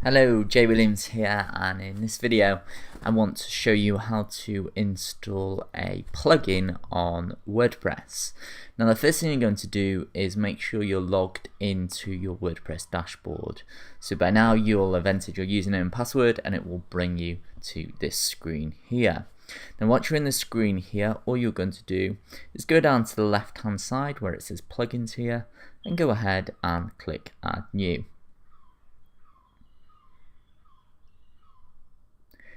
Hello, Jay Williams here, and in this video I want to show you how to install a plugin on WordPress. Now the first thing you're going to do is make sure you're logged into your WordPress dashboard. So by now you'll have entered your username and password and it will bring you to this screen here. Now once you're in the screen here, all you're going to do is go down to the left hand side where it says plugins here and go ahead and click add new.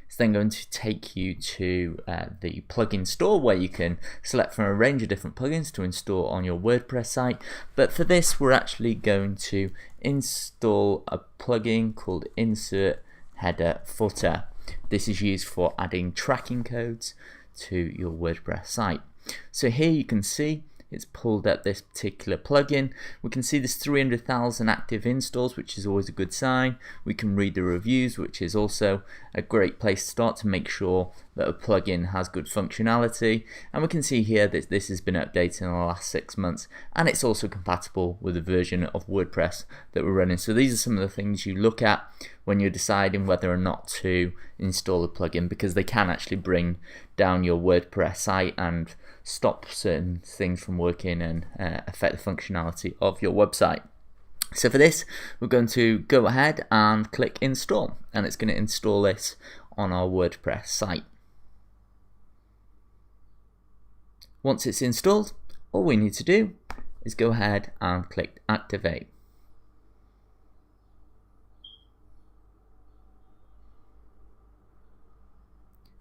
It's then going to take you to the plugin store where you can select from a range of different plugins to install on your WordPress site. But for this, we're actually going to install a plugin called Insert Header Footer. This is used for adding tracking codes to your WordPress site. So here you can see it's pulled up this particular plugin. We can see there's 300,000 active installs, which is always a good sign. We can read the reviews, which is also a great place to start to make sure that a plugin has good functionality. And we can see here that this has been updated in the last 6 months, and it's also compatible with the version of WordPress that we're running. So these are some of the things you look at when you're deciding whether or not to install a plugin, because they can actually bring down your WordPress site and stop certain things from working and affect the functionality of your website. So for this, we're going to go ahead and click install, and it's going to install this on our WordPress site. Once it's installed, all we need to do is go ahead and click activate.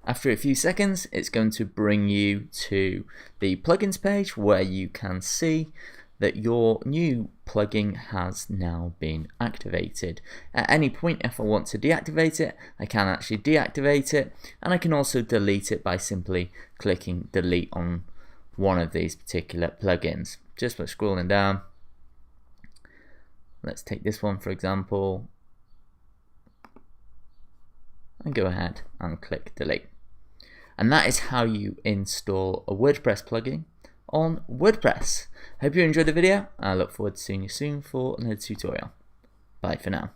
After a few seconds, it's going to bring you to the plugins page where you can see that your new plugin has now been activated. At any point, if I want to deactivate it, I can actually deactivate it, and I can also delete it by simply clicking delete on one of these particular plugins. Just by scrolling down, let's take this one for example, and go ahead and click delete. And that is how you install a WordPress plugin on WordPress. Hope you enjoyed the video. I look forward to seeing you soon for another tutorial. Bye for now.